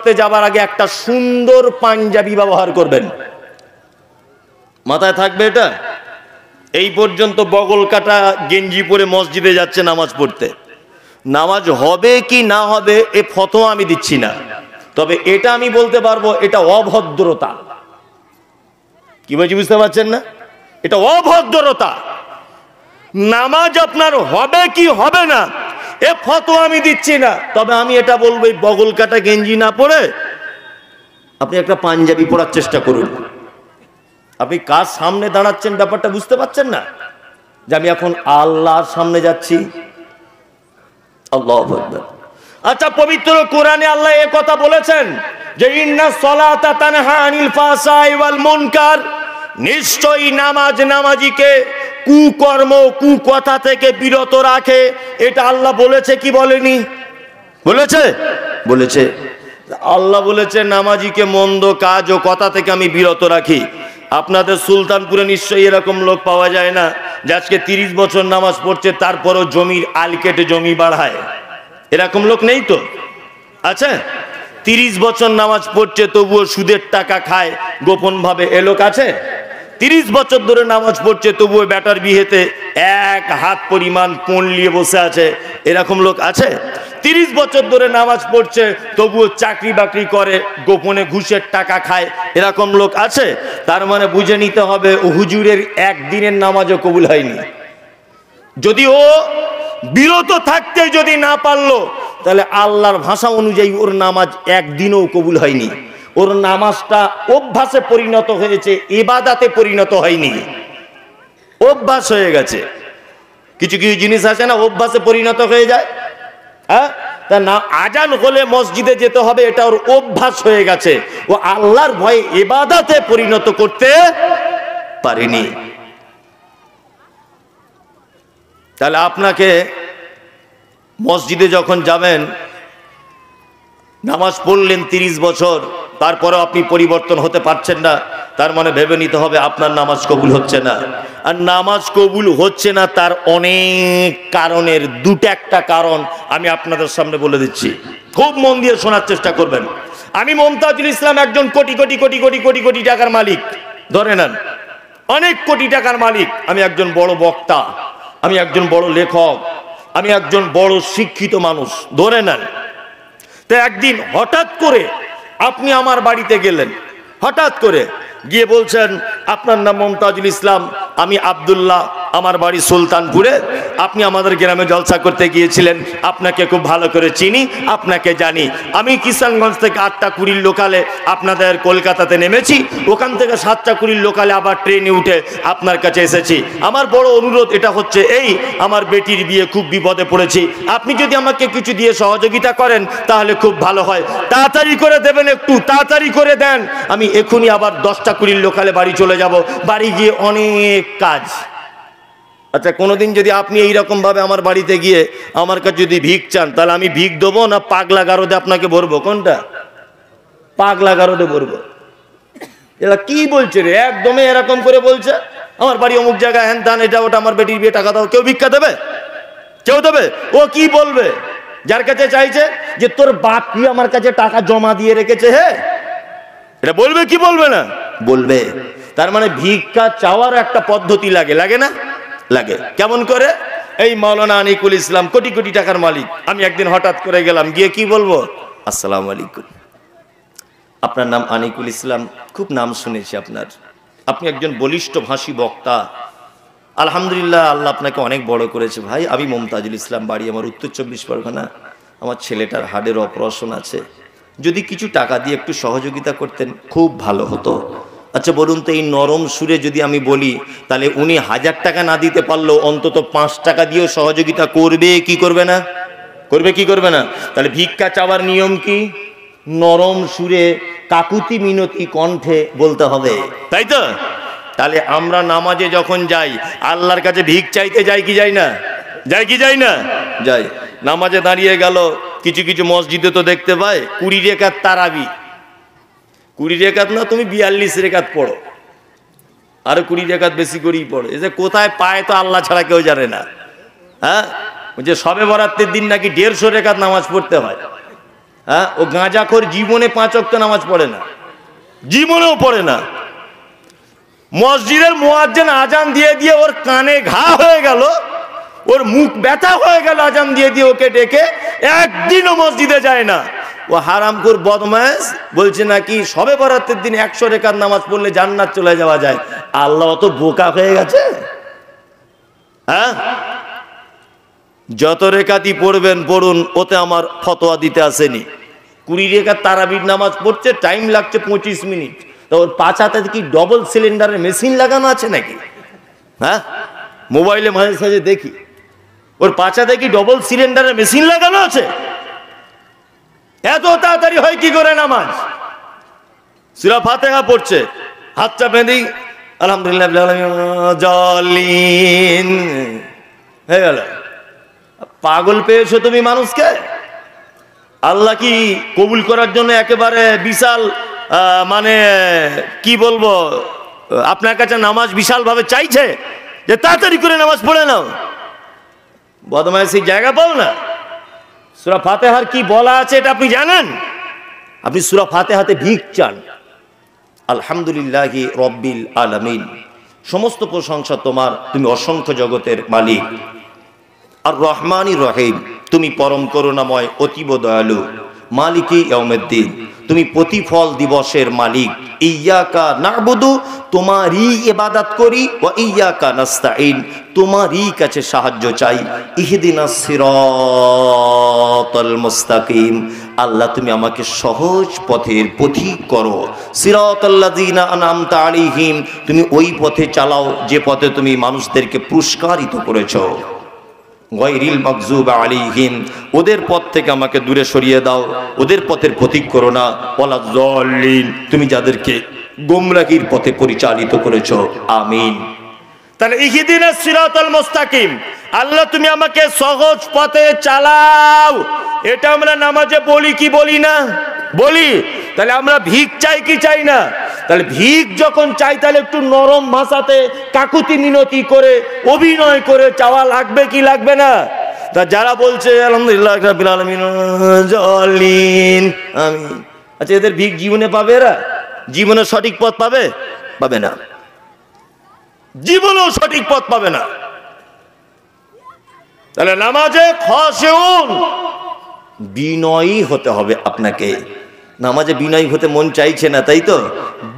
পড়তে যাবার আগে একটা সুন্দর পাঞ্জাবি ব্যবহার করবেন। মাথায় থাকবে এটা। এই পর্যন্ত বগল কাটা গেঞ্জি পরে মসজিদে যাচ্ছে নামাজ পড়তে। নামাজ হবে কি না হবে এ ফতোয়া আমি দিচ্ছি না, তবে এটা আমি বলতে পারবো এটা অভদ্রতা। কি বলছি বুঝতে পারছেন না? এটা অভদ্রতা। নামাজ আপনার হবে কি হবে না এ ফতোয়া আমি দিচ্ছি না, তবে আমি এটা বলবো এই বগল কাটা গেঞ্জি না পরে আপনি একটা পাঞ্জাবি পরার চেষ্টা করুন। আপনি কার সামনে দাঁড়াচ্ছেন ব্যাপারটা বুঝতে পারছেন না, যে আমি এখন আল্লাহর সামনে যাচ্ছি। আল্লাহু আকবার। আচ্ছা, পবিত্র কোরআনে আল্লাহ এই কথা বলেছেন যে ইন্নাস সালাতা তানহা আনিল ফাহশাই ওয়াল মুনকার, নিশ্চয়ই নামাজ নামাজিকে কুকর্ম কুকথা থেকে বিরত রাখে। এটা আল্লাহ বলেছে কি বলেনি? বলেছে, বলেছে। আল্লাহ বলেছে নামাজিকে মন্দ কাজ ও কথা থেকে আমি বিরত রাখি। আপনাদের সুলতানপুরে নিশ্চয়ই এরকম লোক পাওয়া যায় না যে আজকে 30 বছর নামাজ পড়ছে তারপরও জমির আল কেটে জমি বাড়ায়। এরকম লোক নেই তো? আচ্ছা, 30 বছর নামাজ পড়ছে তবুও সুদের টাকা খায় গোপন ভাবে, এ লোক আছে? 30 বছর ধরে নামাজ পড়ছে তবুও বেটার বিয়েতে 1 হাত পরিমাণ কোণ নিয়ে বসে আছে, এরকম লোক আছে? 30 বছর ধরে নামাজ পড়ছে তবুও চাকরি বাকরি করে গোপনে ঘুষের টাকা খায়, এরকম লোক আছে? তার মানে বুঝে নিতে হবে হুজুরের একদিনের নামাজও কবুল হয়নি। যদি ও বিরত থাকতে যদি না পারলো তাহলে আল্লাহর ভাষা অনুযায়ী ওর নামাজ একদিনও কবুল হয়নি। ওর নামাজটা অভ্যাসে পরিণত হয়েছে, ইবাদাতে পরিণত হয়নি, অভ্যাস হয়ে গেছে। কিছু কিছু জিনিস আছে না অভ্যাসে পরিণত হয়ে যায়। হ্যাঁ, তা না আজান হলে মসজিদে যেতে হবে এটা ওর অভ্যাস হয়ে গেছে, ও আল্লাহর ভয়ে ইবাদাতে পরিণত করতে পারেনি। তাহলে আপনাকে মসজিদে যখন যাবেন, নামাজ পড়লেন 30 বছর, তারপরেও আপনি পরিবর্তন হতে পারছেন না, তার মানে ভেবে নিতে হবে আপনার নামাজ কবুল হচ্ছে না। আর নামাজ কবুল হচ্ছে না তার অনেক কারণের একটা কারণ আমি আপনাদের সামনে বলে দিচ্ছি, খুব মন দিয়ে শোনার চেষ্টা করবেন। আমি মমতাজুল ইসলাম একজন কোটি কোটি কোটি কোটি কোটি কোটি টাকার মালিক, ধরে নেন অনেক কোটি টাকার মালিক। আমি একজন বড় বক্তা, আমি একজন বড় লেখক, আমি একজন বড় শিক্ষিত মানুষ, ধরে নেন। তো একদিন হঠাৎ করে আপনি আমার বাড়িতে গেলেন, হঠাৎ করে গিয়ে বলছেন আপনার নাম মমতাজুল ইসলাম, আমি আব্দুল্লাহ, আমার বাড়ি সুলতানপুরে, আপনি আমাদের গ্রামে জলসা করতে গিয়েছিলেন, আপনাকে খুব ভালো করে চিনি, আপনাকে জানি। আমি কিষানগঞ্জ থেকে 8টা 20 লোকালে আপনাদের কলকাতাতে নেমেছি, ওখান থেকে 7টা 20 লোকালে আবার ট্রেনে উঠে আপনার কাছে এসেছি। আমার বড় অনুরোধ এটা হচ্ছে এই, আমার বেটির বিয়ে, খুব বিপদে পড়েছি, আপনি যদি আমাকে কিছু দিয়ে সহযোগিতা করেন তাহলে খুব ভালো হয়, তাড়াতাড়ি করে দেবেন, একটু তাড়াতাড়ি করে দেন। আমি এখনই আবার 10টা 20 লোকালে বাড়ি চলে যাব, বাড়ি গিয়ে অনেক কাজ। আচ্ছা, কোনোদিন যদি আপনি এইরকম ভাবে আমার বাড়িতে গিয়ে আমার কাছে যদি ভিক চান, তাহলে আমি ভিক দেবো না পাগলা গারদে আপনাকে ভরবো? কোনটা? পাগলা গারদে ভরবো। এরা কি বলছে রে, একদমই এরকম করে বলছে আমার বাড়ি অমুক জায়গায়, হ্যান ত্যান, এটা ওটা, আমার বেটির বিয়ে, টাকা দাও। কেউ ভিক্ষা দেবে? কেউ দেবে? ও কি বলবে যার কাছে চাইছে যে তোর বাপ কি আমার কাছে টাকা জমা দিয়ে রেখেছে? হে, এটা বলবে কি বলবে না? বলবে। তার মানে ভিক্ষা চাওয়ার একটা পদ্ধতি লাগে, লাগে না? লাগে। কেমন করে? এই মাওলানা আনিকুল ইসলাম কোটি কোটি টাকার মালিক, আমি একদিন হঠাৎ করে গেলাম, গিয়ে কি বলবো, আসসালামু আলাইকুম, আপনার নাম আনিকুল ইসলাম, খুব নাম শুনেছি আপনার, আপনি একজন বলিষ্ঠ ভাষী বক্তা, আলহামদুলিল্লাহ, আল্লাহ আপনাকে অনেক বড় করেছে। ভাই, আমি মমতাজুল ইসলাম, বাড়ি আমার উত্তর 24 পরগনা, আমার ছেলেটার হার্টের অপারেশন আছে, যদি কিছু টাকা দিয়ে একটু সহযোগিতা করতেন খুব ভালো হতো। আচ্ছা বলুন তো, এই নরম সুরে যদি আমি বলি তাহলে উনি 1000 টাকা না দিতে পারলেও অন্তত 5 টাকা দিয়েও সহযোগিতা করবে কি করবে না? করবে কি করবে না? তাহলে ভিক্ষা চাওয়ার নিয়ম কি? নরম সুরে, কাকুতি মিনতি কণ্ঠে বলতে হবে, তাই তো? তাহলে আমরা নামাজে যখন যাই আল্লাহর কাছে ভিক চাইতে যাই কি যাই না? যাই কি যাই না? যাই। নামাজে দাঁড়িয়ে গেল, কিছু কিছু মসজিদে তো দেখতে পাই 20 রেকাত তারাবি, 20 রেকাত না, তুমি 42 রেকাত পড়ো, আরো 20 রেকাত বেশি করেই পড়ো। এই যে কোথায় পায় তো আল্লাহ ছাড়া কেউ জানে না। হ্যাঁ, যে সবে বরাতের দিন নাকি 150 রেকাত নামাজ পড়তে হয়। হ্যাঁ, ও গাঁজাখোর জীবনে 5 ওয়াক্ত নামাজ পড়ে না, জীবনেও পড়ে না। মসজিদের মুয়াজ্জিন আজান দিয়ে দিয়ে ওর কানে ঘা হয়ে গেল, ওর মুখ ব্যথা হয়ে গেল আজান দিয়ে দিয়ে ওকে ডেকে, একদিনও মসজিদে যায় না। ও হারামখোর বদমাশ বলছে নাকি শবে বরাতের দিন 100 রাকাত নামাজ পড়লে জান্নাত চলে যাওয়া যায়। আল্লাহ তো বোকা হয়ে গেছে? হ্যাঁ, যত রেকাতই পড়বেন পড়ুন, ওতে আমার ফতোয়া দিতে আসেনি। 20 রাকাত তারাবির নামাজ পড়ছে, টাইম লাগছে 25 মিনিট। তো ওর পাছাতে কি ডবল সিলিন্ডারের মেশিন লাগানো আছে নাকি? হ্যাঁ, মোবাইলে মাঝে সাঝে দেখি ওর পাছাতে কি ডবল সিলিন্ডারের মেশিন লাগানো আছে? এত তাড়াতাড়ি হয় কি করে নামাজ? সূরা ফাতিহা পড়ছে, হাতটা বেঁধে আলহামদুলিল্লাহ জালিন হয়ে গেল। পাগল পেয়েছো তুমি মানুষকে? আল্লাহ কি কবুল করার জন্য একেবারে বিশাল মানে কি বলবো, আপনার কাছে নামাজ বিশাল ভাবে চাইছে যে তাড়াতাড়ি করে নামাজ পড়ে নাও? বদমাইশি জায়গা পাও না। সূরা ফাতিহার কি বলা আছে এটা আপনি জানেন? আপনি সূরা ফাতিহাতে ভিক চান। আলহামদুলিল্লাহি রব্বিল আলামিন, সমস্ত প্রশংসা তোমার, তুমি অসংখ্য জগতের মালিক। আর রহমানির রহিম, তুমি পরম করুণাময় অতীব দয়ালু। মালিকি ইয়াউমিদ্দিন, তুমি প্রতিফল দিবসের মালিক। ইয়্যাকা না'বুদু, তোমারই ইবাদত করি, ওয়া ইয়্যাকা নাস্তাঈন, তোমারই কাছে সাহায্য চাই। ইহদিনাস সিরাতাল মুস্তাকিম, আল্লাহ তুমি আমাকে সহজ পথের পথিক করো। সিরাতাল্লাযিনা আনআমতা আলাইহিম, তুমি ওই পথে চালাও যে পথে তুমি মানুষদেরকে পুরস্কারিত করেছো। গায়রিল মাগযুবি আলাইহিম, ওদের পথ থেকে আমাকে দূরে সরিয়ে দাও, ওদের পথের পথিক করো না। ওয়ালাদ যাল্লিন, তুমি যাদেরকে গোমরাহির পথে পরিচালিত করেছো, আমিন। তাহলে ইহদিনাস সিরাতাল মুস্তাকিম, আল্লাহ তুমি আমাকে সহজ পথে চালাও, এটা আমরা নামাজে বলি কি বলি না? বলি। তাহলে আমরা ভিক চাই কি চাই না? তাহলে ভিক যখন চাই তাহলে একটু নরম ভাষাতে কাকুতি মিনতি করে অভিনয় করে চাওয়া লাগবে কি লাগবে না? তা যারা বলছে আলহামদুলিল্লাহ রাব্বিল আলামিন জালিন আমিন, আচ্ছা এদের ভিক জীবনে পাবে? এরা জীবনে সঠিক পথ পাবে? পাবে না, জীবনেও সঠিক পথ পাবে না। তাহলে নামাজে খাশিউন, বিনয়ী হতে হবে আপনাকে। নামাজে বিনয়ী হতে মন চাইছে না, তাই তো?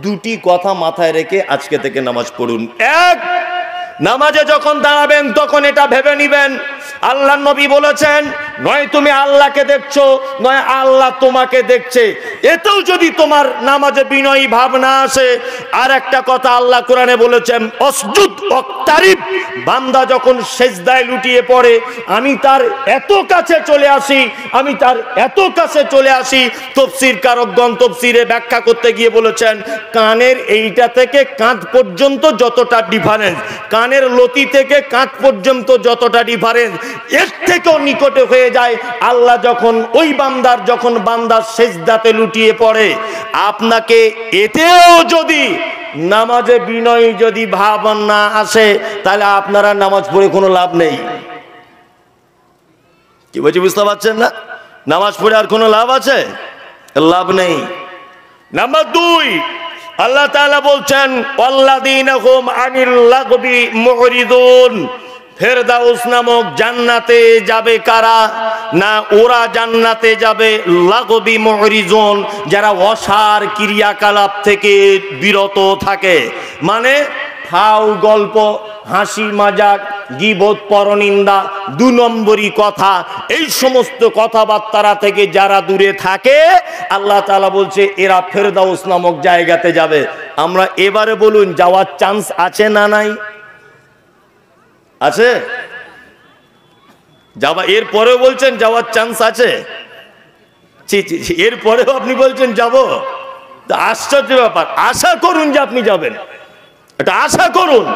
দুটি কথা মাথায় রেখে আজকে থেকে নামাজ পড়ুন। এক, নামাজে যখন দাঁড়াবেন তখন এটা ভেবে নিবেন আল্লাহর নবী বলেছেন, নয় তুমি আল্লাহকে দেখছো, নয় আল্লাহ তোমাকে দেখছে। এতেও যদি তোমার নামাজে বিনয়ী ভাব না আসে, আর একটা কথা আল্লাহ কোরআনে বলেছেন, অসজুদ ওয়াক্তারিব, বান্দা যখন সেজদায় লুটিয়ে পড়ে আমি তার এত কাছে চলে আসি, আমি তার এত কাছে চলে আসি। তাফসীর কারকগণ তাফসীরে ব্যাখ্যা করতে গিয়ে বলেছেন, কানের এইটা থেকে কাঁধ পর্যন্ত যতটা ডিফারেন্স, কানের লতি থেকে কাঁধ পর্যন্ত যতটা ডিফারেন্স, এর থেকেও নিকটে হয়ে যায় আল্লাহ যখন ওই বান্দার, যখন বান্দার সেজদাতে লুটিয়ে পড়ে। আপনাকে এতেও যদি নামাজে বিনয় যদি ভাব না আসে, তাহলে আপনারা নামাজ পড়ে কোনো লাভ নেই। কি বলছি বুঝতে পারছেন না? নামাজ পড়ে আর কোনো লাভ আছে? লাভ নেই। নাম্বার 2, আল্লাহ তাআলা বলছেন, ওয়াল্লাযীনা হুম আনিল লাগবি মুরিদুন, ফেরদাউস নামক জান্নাতে যাবে কারা? না ওরা জান্নাতে যাবে লাগবি মুরিজুন, যারা অসার ক্রিয়াকলাপ থেকে বিরত থাকে। মানে ফাও গল্প, হাসি মজাক, গীবত, পরনিন্দা, 2 নম্বরই কথা, এই সমস্ত কথাবার্তা থেকে যারা দূরে থাকে, আল্লাহ তাআলা বলছে এরা ফেরদাউস নামক জায়গাতে যাবে। আমরা এবারে বলুন যাওয়ার চান্স আছে না নাই? আছে? যাওয়া, এরপরেও বলছেন যাওয়ার চান্স আছে? এরপরেও আপনি বলছেন যাব? আশ্চর্য ব্যাপার। আশা করুন যে আপনি যাবেন, এটা আশা করুন।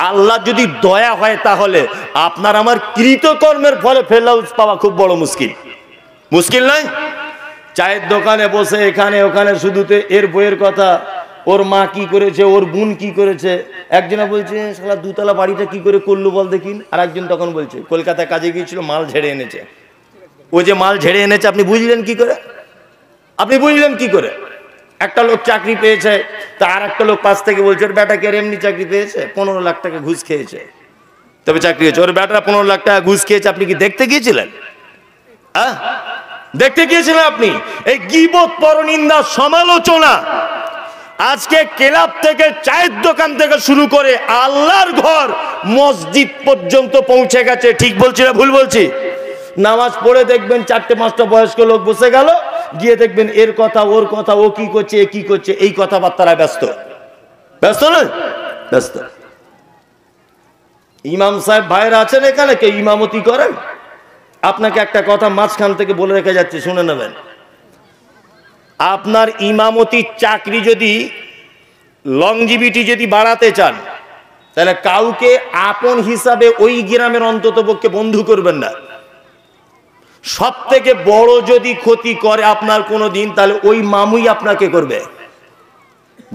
আল্লাহ যদি দয়া হয় তাহলে আপনার আমার কৃতকর্মের ফলে ফেরদাউস পাওয়া খুব বড় মুশকিল। মুশকিল নয়? চায়ের দোকানে বসে এখানে ওখানে শুধুতে এর বইয়ের কথা, ওর মা কি করেছে, ওর বোন কি করেছে। একজনা বলছে শালা 2 তলা বাড়িটা কি করে করলো বল দেখিন। আর একজন তখন বলছে কলকাতায় কাজে গিয়েছিল, মাল ঝেড়ে এনেছে। ও যে মাল ঝেড়ে এনেছে আপনি বুঝলেন কি করে? আপনি বুঝলেন কি করে? একটা লোক চাকরি পেয়েছে, তা আর একটা লোক পাশ থেকে বলছে ওর বেটা কে এমনি চাকরি পেয়েছে, 15 লাখ টাকা ঘুষ খেয়েছে, তবে চাকরি হয়েছে। ওর বেটা 15 লাখ টাকা ঘুষ খেয়েছে, আপনি কি দেখতে গিয়েছিলেন? দেখতে গিয়েছিলেন আপনি? এই গীবত, পরনিন্দা, সমালোচনা আজকে ক্লাব থেকে, চায়ের দোকান থেকে শুরু করে আল্লাহর ঘর মসজিদ পর্যন্ত পৌঁছে গেছে। ঠিক বলছি না ভুল বলছি? নামাজ পড়ে দেখবেন 4-5টা বয়স্ক লোক বসে গেল, গিয়ে দেখবেন এর কথা ওর কথা, ও কি করছে এ কি করছে, এই কথাবার্তায় ব্যস্ত। ব্যস্ত নয়? ব্যস্ত। ইমাম সাহেব ভাইরা আছেন এখানে, কে ইমামতি করেন? আপনাকে একটা কথা মাঝখান থেকে বলে রেখে যাচ্ছি, শুনে নেবেন। আপনার ইমামতির চাকরি যদি, লংজিভিটি যদি বাড়াতে চান, তাহলে কাউকে আপন হিসাবে ওই গ্রামের অন্তত পক্ষে বন্ধু করবেন না। সব থেকে বড় যদি ক্ষতি করে আপনার কোনো দিন, তাহলে ওই মামুই আপনাকে করবে,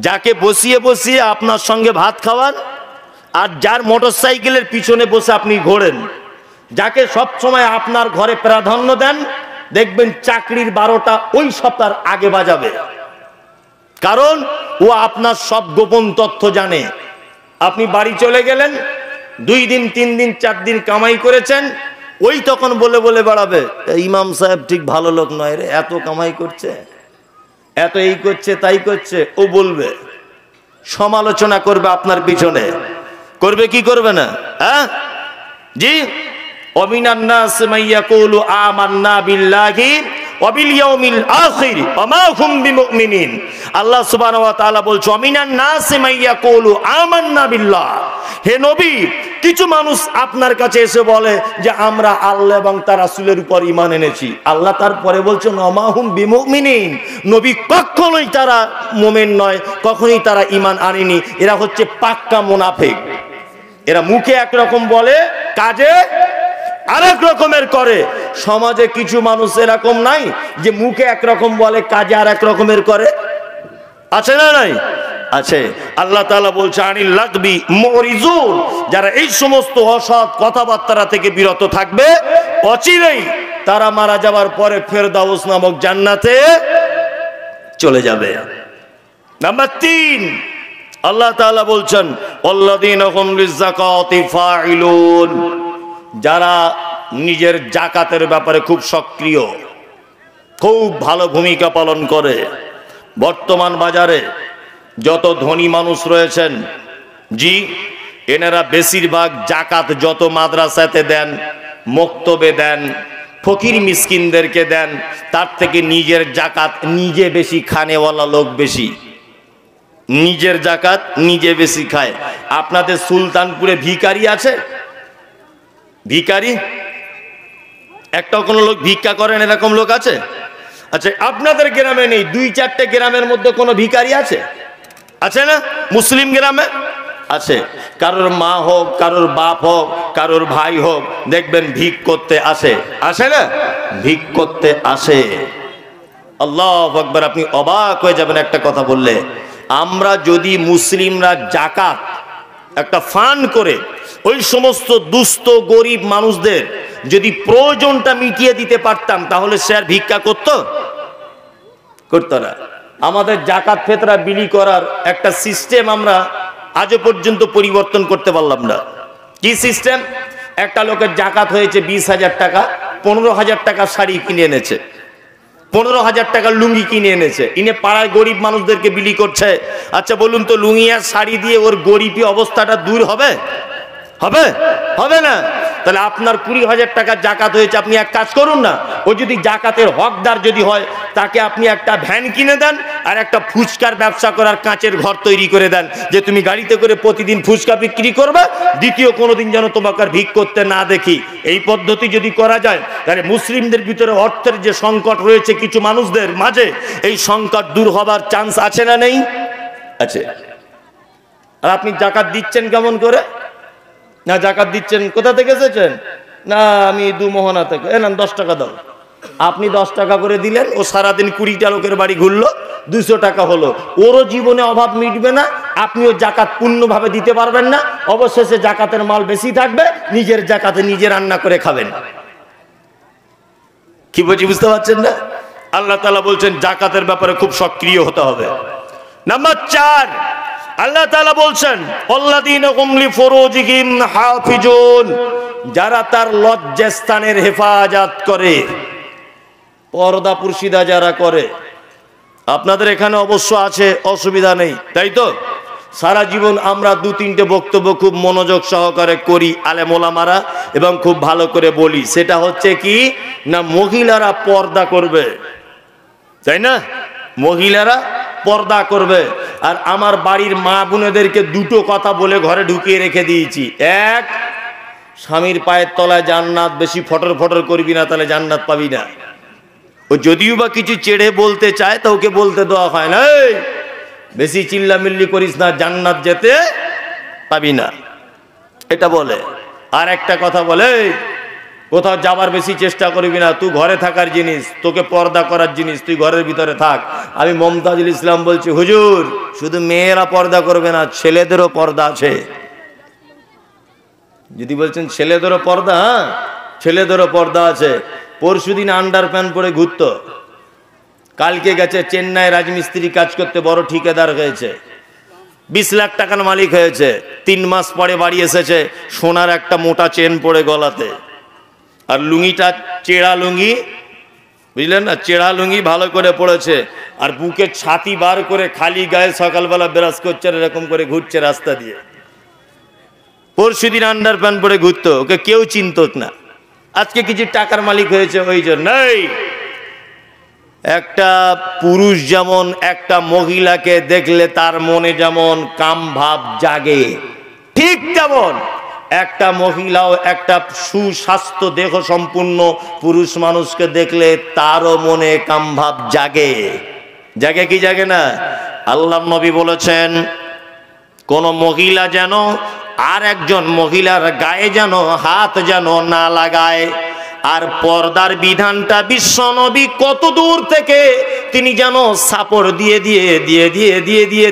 যাকে বসিয়ে বসিয়ে আপনার সঙ্গে ভাত খাওয়ান, আর যার মোটরসাইকেলের পিছনে বসে আপনি ঘোরেন, যাকে সব সময় আপনার ঘরে প্রাধান্য দেন, দেখবেন চাকরির 12টা ওই সপ্তাহ আগে বাজাবে। কারণ ও আপনার সব গোপন তথ্য জানে। আপনি বাড়ি চলে গেলেন, 2 দিন 3 দিন 4 দিন কামাই করেছেন, ওই তখন বলে বলে বেড়াবে ইমাম সাহেব ঠিক ভালো লোক নয় রে, এত কামাই করছে, এত এই করছে তাই করছে। ও বলবে, সমালোচনা করবে আপনার পিছনে। করবে কি করবে না? হ্যাঁ জি। ওমিনান নাস মাইয়াকুলু আমান্না বিল্লাহি ওয়া বিল ইয়াউমিল আখির ওয়া মা হুম বিমুমিনিন। আল্লাহ সুবহানাহু ওয়া তাআলা বলছে ওমিনান নাস মাইয়াকুলু আমান্না বিল্লাহ। হে নবী, কিছু মানুষ আপনার কাছে এসে বলে যে আমরা আল্লাহ এবং তার রাসূলের উপর ঈমান এনেছি। আল্লাহ তারপরে বলছেন ওয়া মা হুম বিমুমিনিন। নবী, কখনোই তারা মুমিন নয়, কখনোই তারা ঈমান আনেনি। এরা হচ্ছে পাক্কা মুনাফিক। এরা মুখে একরকম বলে, কাজে আরেক রকমের করে। সমাজে কিছু মানুষ এরকম নাই যে মুখে একরকম বলে, কাজে আরেক রকমের করে? আছে না নাই? আছে। আল্লাহ তাআলা বলছে আনিল লাগবি মুরিজুন, যারা এই সমস্ত অসৎ কথাবার্তা থেকে বিরত থাকবে, অচিরেই তারা মারা যাওয়ার পরে ফেরদাউস নামক জান্নাতে চলে যাবে। নাম্বার 3, আল্লাহ তাআলা বলছেন আল্লাযীনা হুম লিযাকাতি ফাইলুন, যারা নিজের জাকাতের ব্যাপারে খুব সক্রিয়, খুব ভালো ভূমিকা পালন করে। বর্তমান বাজারে যত ধনী মানুষ রয়েছেন, জি, এনারা বেশিরভাগ জাকাত যত মাদ্রাসাতে দেন, মক্তবে দেন, ফকির মিসকিনদেরকে দেন, তার থেকে নিজের জাকাত নিজে বেশি খানেওয়ালা লোক বেশি। নিজের জাকাত নিজে বেশি খায়। আপনাদের সুলতানপুরে ভিখারি আছে? ভিখারি একটাও কোনো লোক ভিক্ষা করেন এরকম লোক আছে? আচ্ছা, আপনাদের গ্রামে নেই, 2-4টে গ্রামের মধ্যে কোনো ভিখারি আছে? আছে না? মুসলিম গ্রামে আছে। কারোর মা হোক, কারোর বাপ হোক, কারোর ভাই হোক, দেখবেন ভিক করতে আসে। আসে না? ভিক করতে আসে। আল্লাহু আকবার। আপনি অবাক হয়ে যাবেন একটা কথা বললে। আমরা যদি মুসলিমরা জাকাত একটা ফান্ড করে ওই সমস্ত দুস্থ গরিব মানুষদের যদি প্রয়োজনটা মিটিয়ে দিতে পারতাম, তাহলে সে আর ভিক্ষা করতো না। আমাদের জাকাত ফেতরা বিলি করার একটা সিস্টেম আমরা আজও পর্যন্ত পরিবর্তন করতে পারলাম না। কি সিস্টেম? একটা লোকের জাকাত হয়েছে 20,000 টাকা, 15,000 টাকা শাড়ি কিনে এনেছে, 15,000 টাকার লুঙ্গি কিনে এনেছে, ইনে পাড়ায় গরিব মানুষদেরকে বিলি করছে। আচ্ছা বলুন তো, লুঙ্গি আর শাড়ি দিয়ে ওর গরিবী অবস্থাটা দূর হবে? হবে? হবে না। তাহলে আপনার 20,000 টাকা জাকাত হয়েছে, আপনি এক কাজ করুন না, ও যদি জাকাতের হকদার যদি হয়, তাকে আপনি একটা ভ্যান কিনে দেন আর একটা ফুচকার ব্যবসা করার কাঁচের ঘর তৈরি করে দেন, যে তুমি গাড়িতে করে প্রতিদিন ফুচকা বিক্রি করবে, দ্বিতীয় কোনোদিন যেন তোমাকে আর ভিক করতে না দেখি। এই পদ্ধতি যদি করা যায়, তাহলে মুসলিমদের ভিতরে অর্থের যে সংকট রয়েছে কিছু মানুষদের মাঝে, এই সংকট দূর হবার চান্স আছে না নেই? আছে। আর আপনি জাকাত দিচ্ছেন কেমন করে? না জাকাত দিচ্ছেন কোথা থেকে এসেছেন? না আমি 2 মোহনা থেকে। না 10 টাকা দাও। আপনি 10 টাকা করে দিলেন, ও সারাদিন 20টা লোকের বাড়ি ঘুরলো, 200 টাকা হলো। ওরও জীবনে অভাব মিটবে না, আপনিও জাকাত পূর্ণভাবে দিতে পারবেন না। অবশেষে জাকাতের মাল বেশি থাকবে, নিজের জাকাতে নিজে রান্না করে খাবেন। কি বলছি বুঝতে পারছেন না? আল্লাহ তাআলা বলছেন যাকাতের ব্যাপারে খুব সক্রিয় হতে হবে। নাম্বার 4, আল্লাহ তাআলা বলছেন আল্লাযীনা হুম লিফুরুজিহিম হাফিজুন, যারা তার লজ্জাস্থানের হেফাজত করে, পর্দা পুরুষিদা যারা করে। আপনাদের এখানে অবশ্য আছে, অসুবিধা নেই, তাই তো? সারা জীবন আমরা 2-3টে বক্তব্য খুব মনোযোগ সহকারে করি আলেম ওলামারা, এবং খুব ভালো করে বলি। সেটা হচ্ছে কি না, মহিলারা পর্দা করবে, তাই না? মহিলারা পর্দা করবে। আর আমার বাড়ির মা বোনেদেরকে 2টো কথা বলে ঘরে ঢুকিয়ে রেখে দিয়েছি। 1, স্বামীর পায়ের তলায় জান্নাত, বেশি ফটর ফটর করবি না, তাহলে জান্নাত পাবি না। ও যদিও বা কিছু চেড়ে বলতে চায় তো ওকে বলতে দেওয়া হয় না, এই বেশি চিল্লামিল্লি করিস না, জান্নাত যেতে পাবি না, এটা বলে। আর একটা কথা বলে, কোথাও যাবার বেশি চেষ্টা করবি না, তুই ঘরে থাকার জিনিস, তোকে পর্দা করার জিনিস, তুই ঘরের ভিতরে থাক। আমি মমতাজুল ইসলাম বলছি, হুজুর শুধু মেয়েরা পর্দা করবে না, ছেলেদেরও পর্দা আছে। যদি বলছেন ছেলেদেরও পর্দা, হ্যাঁ ছেলেদেরও পর্দা আছে। পরশুদিন আন্ডার প্যান্ট পরে ঘুরতো, কালকে গেছে চেন্নাই রাজমিস্ত্রি কাজ করতে, বড় ঠিকাদার হয়েছে, 20 লাখ টাকার মালিক হয়েছে। 3 মাস পরে বাড়ি এসেছে, সোনার একটা মোটা চেন পরে গলাতে, আর লুঙ্গিটা চেড়া লুঙ্গি, বুঝলেন না, চেড়া লুঙ্গি ভালো করে পড়েছে, আর বুকে ছাতি বার করে খালি গায়ে সকালবেলা ব্রাশ করছে, এরকম করে ঘুরছে রাস্তা দিয়ে। পরশুদিন আন্ডার প্যান্ট পরে ঘুরতো, ওকে কেউ চিনত না। আজকে কিছু টাকার মালিক হয়েছে ওই জন্যই। একটা পুরুষ যেমন একটা মহিলাকে দেখলে তার মনে যেমন কাম ভাব জাগে, ঠিক তেমন একটা মহিলাও একটা সুস্বাস্থ্য দেহ সম্পূর্ণ পুরুষ মানুষকে দেখলে তারও মনে কাম ভাব জাগে। জাগে কি জাগে না? আল্লাহর নবী বলেছেন, কোন মহিলা যেন আর একজন মহিলার গায়ে যেন হাত যেন না লাগায়। আর পর্দার বিধানটা বিশ্বনবী কত দূর থেকে তিনি যেন সাপোর্ট দিয়ে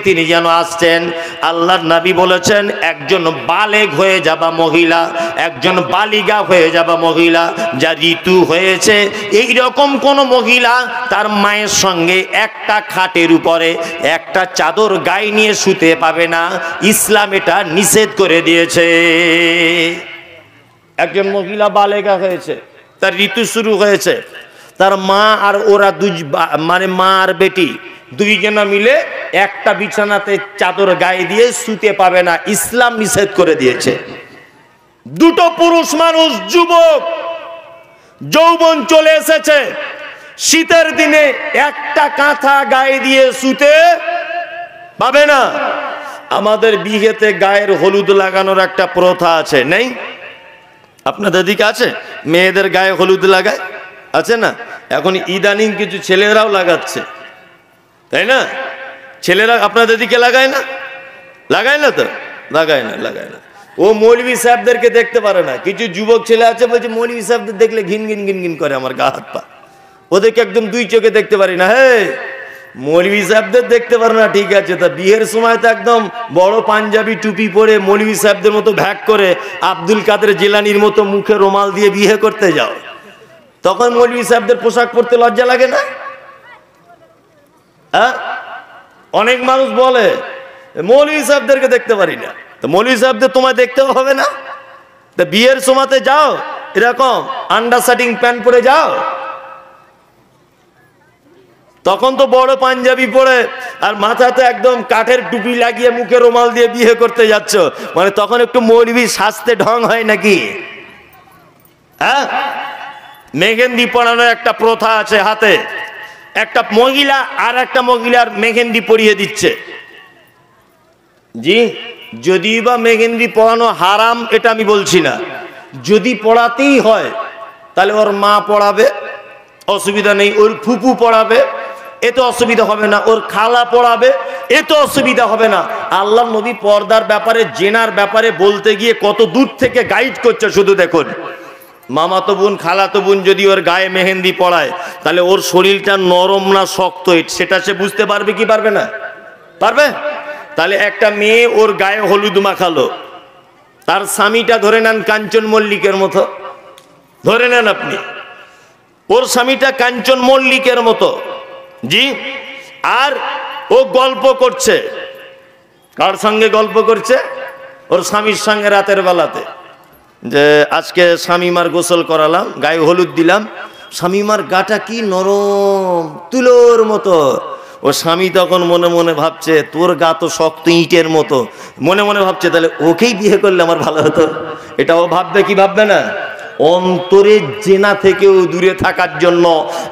তিনি যেন আসছেন। আল্লাহর নবী বলেছেন, একজন বালেগ হয়ে যাবা মহিলা, একজন বালিগা হয়ে যাবা মহিলা, যা ঋতু হয়েছে, এই রকম কোন মহিলা তার মায়ের সঙ্গে একটা খাটের উপরে একটা চাদর গায়ে নিয়ে শুতে পাবে না। ইসলাম এটা নিষেধ করে দিয়েছে। একজন মহিলা বালেগা হয়েছে, তার ঋতু শুরু হয়েছে, তার মা আর ওরা মানে মা আর বেটি দুইজনা মিলে একটা বিছানাতে চাদর গায়ে দিয়ে শুতে পাবে না, ইসলাম নিষেধ করে দিয়েছে। 2টো পুরুষ মানুষ, যুবক, যৌবন চলে এসেছে, শীতের দিনে একটা কাঁথা গায়ে দিয়ে শুতে পাবে না। আমাদের বিয়েতে গায়ের হলুদ লাগানোর একটা প্রথা আছে, নেই? আপনাদের দিকে আছে? মেয়েদের গায়ে হলুদ লাগায়, আছে না? এখন ইদানিং কিছু ছেলেরাও লাগাচ্ছে, তাই না? ছেলেরা আপনাদের দিকে লাগায় না? লাগায় না তো? লাগায় না। ও মৌলভী সাহেবদেরকে দেখতে পারে না। কিছু যুবক ছেলে আছে, বলছে মৌলভী সাহেবদের দেখলে ঘিন ঘিন করে আমার গা হাত পা, ওদেরকে একদম 2 চোখে দেখতে পারি না। হে, মৌলভী সাহেবদের দেখতে পারে না, ঠিক আছে, তা বিয়ের সময় তো একদম বড় পাঞ্জাবি টুপি পরে মৌলভী সাহেবদের মতো ভ্যাক করে আব্দুল কাদের জিলানির মতো মুখে রুমাল দিয়ে বিয়ে করতে যাও, তখন মৌলভী সাহেবদের পোশাক পরতে লজ্জা লাগে না? হ্যাঁ, অনেক মানুষ বলে মৌলভী সাহেবদেরকে দেখতে পারি না, তো মৌলভী সাহেবদের তোমায় দেখতে হবে না? তা বিয়ের সময়তে যাও এরকম আন্ডারশার্টিং প্যান্ট পরে যাও, তখন তো বড় পাঞ্জাবি পরে আর মাথাতে একদম কাঠের টুপি লাগিয়ে মুখে রুমাল দিয়ে বিয়ে করতে যাচ্ছ, মানে তখন একটু মৌলভী সাজতে ঢং হয় নাকি? হ্যাঁ, মেহেন্দি পরানোর একটা প্রথা আছে হাতে, একটা মহিলা আর একটা মহিলার মেহেন্দি পরিয়ে দিচ্ছে। জি, যদি বা মেহেন্দি পরানো হারাম এটা আমি বলছি না, যদি পড়াতেই হয় তাহলে ওর মা পড়াবে, অসুবিধা নেই, ওর ফুপু পড়াবে, এতে অসুবিধা হবে না, ওর খালা পড়াবে, এতে অসুবিধা হবে না। আল্লাহ নবী পর্দার ব্যাপারে, জেনার ব্যাপারে বলতে গিয়ে কত দূর থেকে গাইড করছে শুধু দেখুন। মামাতো বোন, খালাতো বোন যদি ওর গায়ে মেহেন্দি পড়ায়, তাহলে ওর শরীরটা নরম না শক্ত সেটা সে বুঝতে পারবে কি পারবে না? পারবে। তাহলে একটা মেয়ে ওর গায়ে হলুদ মাখালো, তার স্বামীটা ধরে নেন কাঞ্চন মল্লিকের মতো, ধরে নেন আপনি, ওর স্বামীটা কাঞ্চন মল্লিকের মতো, জি। আর ও গল্প করছে, কার সঙ্গে গল্প করছে? ওর স্বামীর সঙ্গে রাতের বেলাতে, যে আজকে স্বামীমার গোসল করালাম, গায়ে হলুদ দিলাম, স্বামীমার গাটা কি নরম, তুলোর মতো। ও স্বামী তখন মনে মনে ভাবছে, তোর গা তো শক্ত ইটের মতো। মনে মনে ভাবছে, তাহলে ওকেই বিয়ে করলে আমার ভালো হতো। এটা ও ভাববে কি ভাববে না? অন্তরে জেনা থেকেও দূরে থাকার জন্য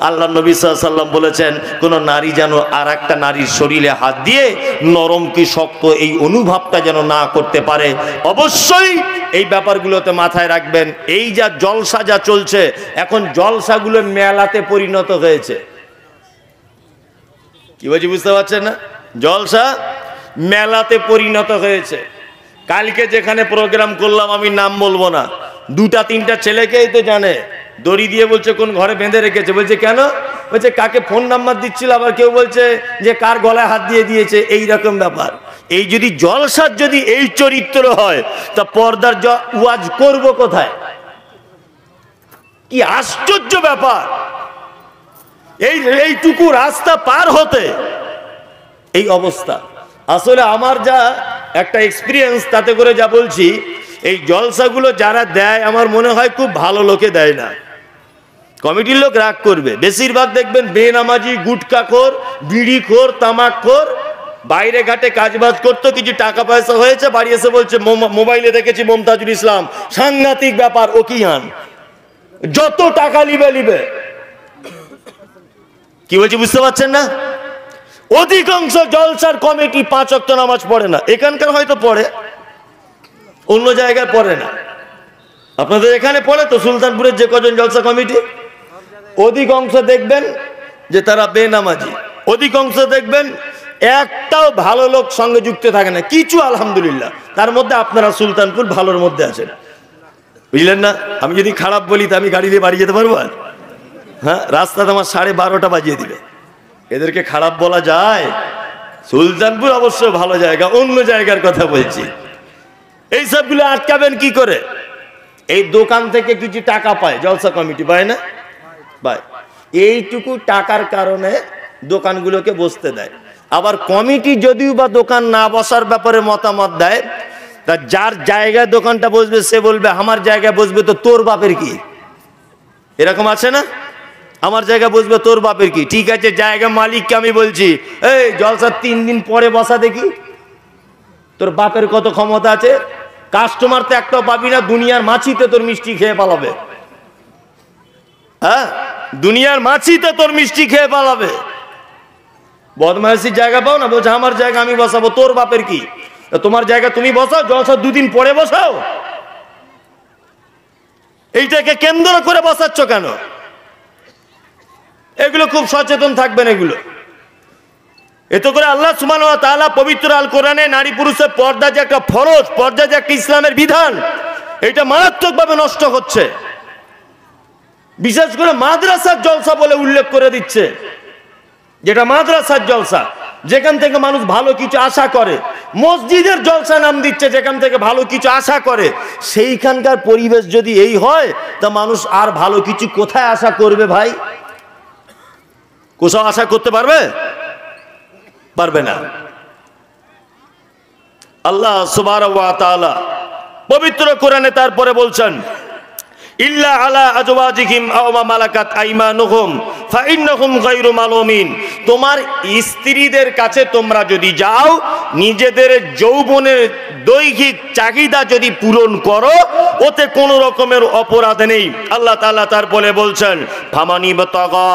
আল্লাহ নবী সাল্লাল্লাহু আলাইহি ওয়াসাল্লাম বলেছেন, কোন নারী যেন আর একটা নারীর শরীরে হাত দিয়ে নরম কি শক্ত এই অনুভবটা যেন না করতে পারে। অবশ্যই এই ব্যাপারগুলোতে মাথায় রাখবেন। এই যা জলসা যা চলছে এখন, জলসাগুলো মেলাতে পরিণত হয়েছে। কি বলছি বুঝতে পারছেন না? জলসা মেলাতে পরিণত হয়েছে। কালকে যেখানে প্রোগ্রাম করলাম, আমি নাম বলবো না, দুটা তিনটা ছেলেকেই তো জানে, দড়ি দিয়ে বলছে কোন ঘরে বেঁধে রেখেছে। বলছে কেন? বলছে কাকে ফোন নাম্বার দিচ্ছিল, আবার কেউ বলছে যে কার গলায় হাত দিয়ে দিয়েছে, এই রকম ব্যাপার। এই যদি জলসার যদি এই চরিত্র হয়, তা পর্দার ওয়াজ করব কোথায়? কি আশ্চর্য ব্যাপার! এইটুকু রাস্তা পার হতে এই অবস্থা। আসলে আমার যা একটা এক্সপিরিয়েন্স, তাতে করে যা বলছি, এই জলসাগুলো যারা দেয় আমার মনে হয় খুব ভালো লোকে দেয় না। কমিটির লোক রাগ করবে। বেশিরভাগ দেখবেন বেনামাজি, গুটকাখোর, বিড়িখোর, তামাকখোর, বাইরে ঘাটে কাজবাজ করতো, কিছু টাকা পয়সা হয়েছে, বাড়ি এসে বলছে মোবাইলে দেখেছি মমতাজুল ইসলাম, সাংঘাতিক ব্যাপার, ও কি আন, যত টাকা লিবে লিবে। কি বলছি বুঝতে পারছেন না? অধিকাংশ জলসার কমিটি 5 ওয়াক্ত নামাজ পড়ে না। এখানকার হয়তো পড়ে, অন্য জায়গায় পড়ে না। আপনাদের এখানে পড়ে তো? সুলতানপুরের যে কজন জলসা কমিটি, অধিকাংশ দেখবেন যে তারা বেনামাজি, অধিকাংশ দেখবেন একটাও ভালো লোক সঙ্গে যুক্ত থাকে না। কিছু আলহামদুলিল্লাহ, তার মধ্যে আপনারা সুলতানপুর ভালোর মধ্যে আছেন, বুঝলেন না? আমি যদি খারাপ বলি, তা আমি গাড়ি নিয়ে বাড়ি যেতে পারবো? আর হ্যাঁ, রাস্তাতে আমার 12:30 বাজিয়ে দিবে। এদেরকে খারাপ বলা যায়? সুলতানপুর অবশ্য ভালো জায়গা, অন্য জায়গার কথা বলছি। এই সবগুলো আটকাবেন কি করে? এই দোকান থেকে কিছু টাকা পায় জলসা কমিটি, পায় না? পায়। এইটুকু টাকার কারণে দোকানগুলোকে বসতে দেয়। আবার কমিটি যদিও বা দোকান না বসার ব্যাপারে মতামত দেয়, তা যার জায়গায় দোকানটা বসবে সে বলবে আমার জায়গায় বসবে তো তোর বাপের কি। এরকম আছে না? আমার জায়গায় বসবে তোর বাপের কি। ঠিক আছে, জায়গা মালিককে আমি বলছি, এই জলসা 3 দিন পরে বসা দেখি, তোর বাপের কত ক্ষমতা আছে। কাস্টমার তো একটাও পাবি না, দুনিয়ার মাছিতে তোর মিষ্টি খেয়ে পালাবে। হ্যাঁ, দুনিয়ার মাছিতে তোর মিষ্টি খেয়ে পালাবে। বদমাইশির জায়গা পাও না, বলছে আমার জায়গা আমি বসাবো, তোর বাপের কি। তোমার জায়গা তুমি বসাও, জলসা 2 দিন পরে বসাও। এইটাকে কেন্দ্র করে বসাচ্ছ কেন? এগুলো খুব সচেতন থাকবেন। এগুলো এতে করে আল্লাহ সুবহানাহু ওয়া তাআলা পবিত্র আল কোরআনে নারী পুরুষের পর্দা যে একটা ফরজ, পর্দা যে একটা ইসলামের বিধান, এটা মারাত্মকভাবে নষ্ট হচ্ছে। বিশেষ করে মাদ্রাসার জলসা বলে উল্লেখ করে দিচ্ছে, যেটা মাদ্রাসার জলসা, যেখান থেকে মানুষ ভালো কিছু আশা করে। মসজিদের জলসা নাম দিচ্ছে, যেখান থেকে ভালো কিছু আশা করে। সেইখানকার পরিবেশ যদি এই হয়, তা মানুষ আর ভালো কিছু কোথায় আশা করবে ভাই? কোথাও আশা করতে পারবে? পারবে না। আল্লাহ সুবহানাহু ওয়া তাআলা পবিত্র কোরআনে তারপরে বলছেন, ইল্লা আলা আজওয়াজিহিম আও মা মালাকাত আইমানুহুম ফাইন্নাহুম গায়রু মালুমিন। তোমার স্ত্রীদের কাছে তোমরা যদি যাও, নিজেদের যৌবনের দৈহিক চাহিদা যদি পূরণ করো, ওতে কোনো রকমের অপরাধ নেই। আল্লাহ তাআলা তারপরে বলছেন, ফামানি বাতাগা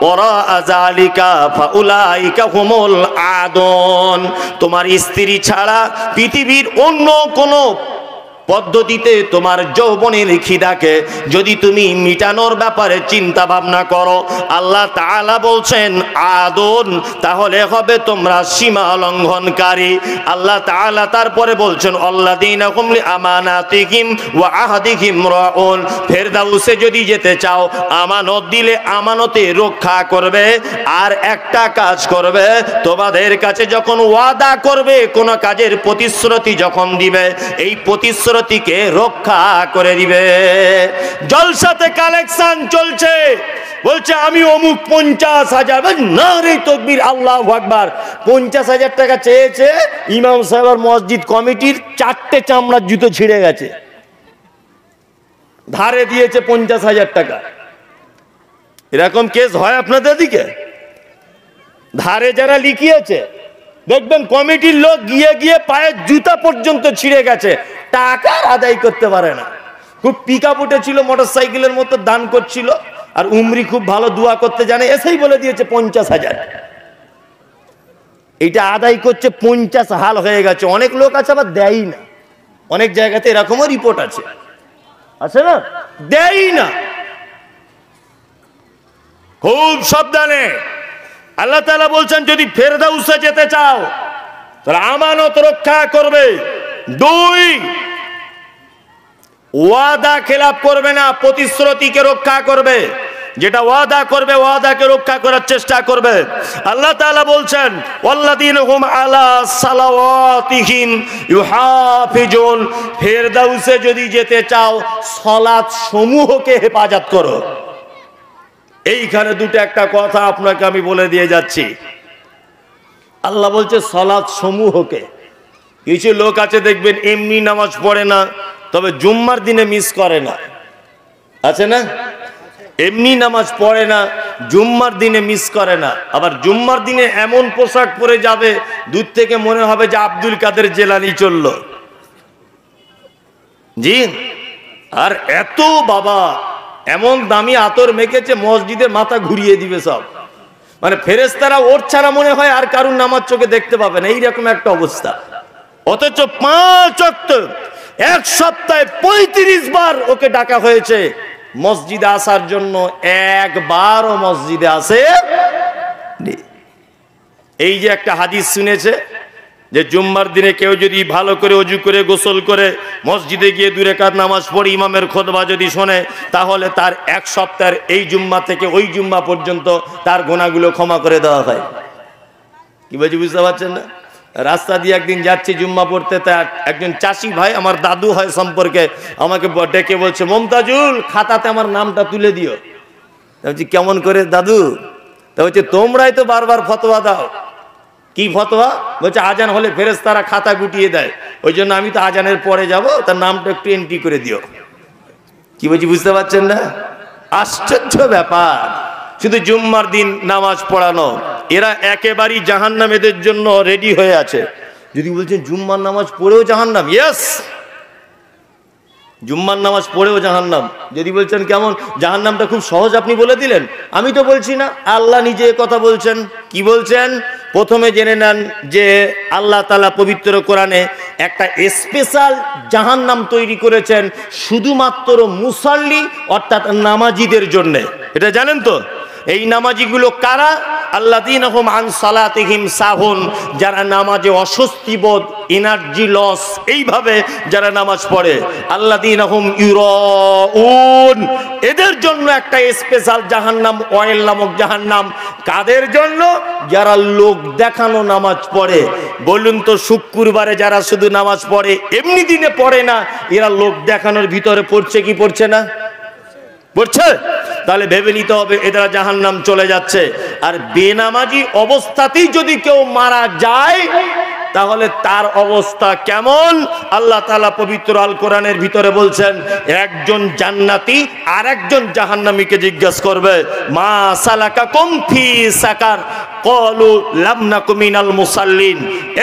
ওরা যালিকা ফাউলাইকা হুমুল আদুন। তোমার স্ত্রী ছাড়া পৃথিবীর অন্য কোনো পদ্ধতিতে তোমার যৌবনের খিদাকে যদি তুমি মিটানোর ব্যাপারে চিন্তা ভাবনা করো, আল্লাহ তাআলা বলছেন আদুন, তাহলে হবে তোমরা সীমা লঙ্ঘনকারী। আল্লাহ তাআলা তারপরে বলছেন আল্লাযীনা হুম লিআমানাতিহিম ওয়া আহদিহিম রাউন। ফেরদাউসে যদি যেতে চাও, আমানত দিলে আমানতে রক্ষা করবে। আর একটা কাজ করবে, তোমাদের কাছে যখন ওয়াদা করবে, কোন কাজের প্রতিশ্রুতি যখন দিবে, এই প্রতিশ্রুতিকে রক্ষা করে দিবে। জলসাতে কালেকশন চলছে, বলছে আমি অমুক 50,000, না রে তকবীর, আল্লাহু আকবার। 50,000 টাকা চেয়েছে, ইমাম সাহেব আর মসজিদ কমিটির 4টে চামড়ার জুতো ছিঁড়ে গেছে, ধারে দিয়েছে 50,000 টাকা। এরকম কেস হয় আপনাদের দিকে? ধারে যারা লিখিয়েছে দেখবেন কমিটির লোক গিয়ে গিয়ে পায়ের জুতা পর্যন্ত ছিঁড়ে গেছে, টাকা আদায় করতে পারে না। খুব পিকআপ উঠেছিল, মোটরসাইকেলের মতো দান করছিল, আর উমরি খুব ভালো দোয়া করতে জানে, এসেই বলে দিয়েছে 50,000। এটা আদায় করছে 50 হাল হয়ে গেছে। অনেক লোক আছে আবার দেয়ই না, অনেক জায়গাতে এরকমও রিপোর্ট আছে, আছে না, দেয়ই না। খুব সাবধানে। আল্লাহ তাআলা বলছেন যদি ফেরদাউসে যেতে চাও তাহলে আমানত রক্ষা করবে। 2, ওয়াদা খেলাপ করবে না, প্রতিশ্রুতিকে রক্ষা করবে। যেটা ওয়াদা করবে ওয়াদাকে রক্ষা করার চেষ্টা করবে। আল্লাহ তাআলা বলছেন ওয়াল্লাযীনা হুম আলা সালাওয়াতিহিম ইউহাফিজুন, ফেরদাউসে যদি যেতে চাও সালাত সমূহকে হেফাজত করো। এইখানে দুটো একটা কথা আপনাকে আমি বলে দিয়ে যাচ্ছি। আল্লাহ বলছে সালাত সমূহকে। কিছু লোক আছে দেখবেন এমনি নামাজ পড়ে না, তবে জুম্মার দিনে মিস করে না, আছে না? এমনি নামাজ পড়ে না, জুম্মার দিনে মিস করে না। আবার জুম্মার দিনে এমন পোশাক পরে যাবে দূর থেকে মনে হবে যে আব্দুল কাদের জেলানি চলল। জি, আর এত বাবা এমন দামি আতর মেখেছে মসজিদে মাথা ঘুরিয়ে দিবে সব, মানে ফেরেশতারা ওর ছাড়া মনে হয় আর কারুর নামাজ চোখে দেখতে পাবে না, এইরকম একটা অবস্থা। অথচ 5 ওয়াক্ত এক সপ্তাহে 35 বার ওকে ডাকা হয়েছে মসজিদে আসার জন্য, একবারও মসজিদে আসে। এই যে একটা হাদিস শুনেছে যে জুম্মার দিনে কেউ যদি ভালো করে ওযু করে গোসল করে মসজিদে গিয়ে 2 রাকাত নামাজ পড়ে ইমামের খুতবা যদি শোনে, তাহলে তার এক সপ্তাহের এই জুম্মা থেকে ওই জুম্মা পর্যন্ত তার গুনাহগুলো ক্ষমা করে দেওয়া হয়। কি বলছি বুঝতে পারছেন না? রাস্তা দিয়ে একদিন যাচ্ছি জুম্মা পড়তে, তার একজন চাষি ভাই, আমার দাদু হয় সম্পর্কে, আমাকে ডেকে বলছে মমতাজুল খাতাতে আমার নামটা তুলে দিও। বলছি কেমন করে দাদু? তা বলছে তোমরাই তো বারবার ফতোয়া দাও। কি ফতোয়া? বলছে আজান হলে ফেরেশতারা খাতা গুটিয়ে দেয়, ওই জন্য আমি তো আজানের পরে যাব, তার নামটা একটু এন্ট্রি করে দিও। কি বলছি বুঝতে পারছেন না? আশ্চর্য ব্যাপার। শুধু জুম্মার দিন নামাজ পড়ানো, এরা একেবারেই জাহান্নামীদের জন্য রেডি হয়ে আছে। যদি বলছেন জুম্মার নামাজ পড়েও জাহান্নাম, ইয়েস, জুম্মার নামাজ পড়েও জাহান্নাম। যদি বলছেন কেমন, জাহান্নামটা খুব সহজ আপনি বলে দিলেন। আমি তো বলছি না, আল্লাহ নিজে কথা বলছেন। কি বলছেন? প্রথমে জেনে নেন যে আল্লাহ তাআলা পবিত্র কোরআনে একটা স্পেশাল জাহান্নাম তৈরি করেছেন শুধুমাত্র মুসাল্লি অর্থাৎ নামাজিদের জন্য। এটা জানেন তো? এই নামাজিগুলো কারা? আল্লাযীনা হুম আন সালাতিহিম সাহুন, যারা নামাজে অস্বস্তি বোধ, এনার্জি লস, এইভাবে যারা নামাজ পড়ে। আল্লাযীনা হুম ইউরাউন, এদের জন্য একটা স্পেশাল জাহান্নাম, অয়েল নামক জাহান্নাম। কাদের জন্য? যারা লোক দেখানো নামাজ পড়ে। বলুন তো, শুক্রবারে যারা শুধু নামাজ পড়ে, এমনি দিনে পড়ে না, এরা লোক দেখানোর ভিতরে পড়ছে কি পড়ছে না? পড়ছে। তাহলে ভেবে নিতে হবে এরা জাহান্নাম চলে যাচ্ছে। আর বেনামাজি অবস্থাতেই যদি কেউ মারা যায় তাহলে তার অবস্থা কেমন? আল্লাহ তাআলা পবিত্র আল কোরআনের ভিতরে বলছেন, একজন জান্নাতি আর একজন জাহান্নামীকে জিজ্ঞাসা করবে, মা সালাকাকুম ফি সাকার ক্বালু লাম নাকু মিনাল মুসাল্লিন।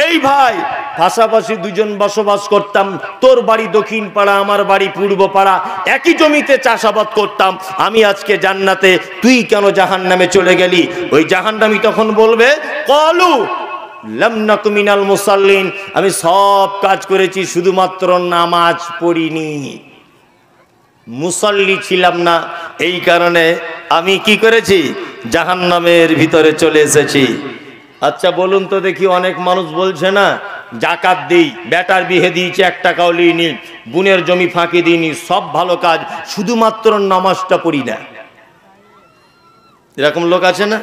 এই ভাই, পাশাপাশি দুজন বসবাস করতাম, তোর বাড়ি দক্ষিণ পাড়া, আমার বাড়ি পূর্ব পাড়া, একই জমিতে চাষাবাদ করতাম, আমি আজকে জান্নাতে, তুই কেন জাহান্নামে চলে গেলি? ওই জাহান্নামী তখন বলবে, ক্বালু লাম নাকু মিনাল মুসাল্লিন, আমি সব কাজ করেছি, শুধুমাত্র নামাজ পড়িনি, মুসাল্লি ছিলাম না, এই কারণে আমি কি করেছি? জাহান্নামের ভিতরে চলে এসেছি। আচ্ছা বলুন তো দেখি, অনেক মানুষ বলছে না জাকাত দেই, বেটার বিহে দিয়েছি 1 টাকাও লিইনি, বোনের জমি ফাঁকি দিইনি, সব ভালো কাজ, শুধুমাত্র নামাজটা পড়ি না। এরকম লোক আছে না?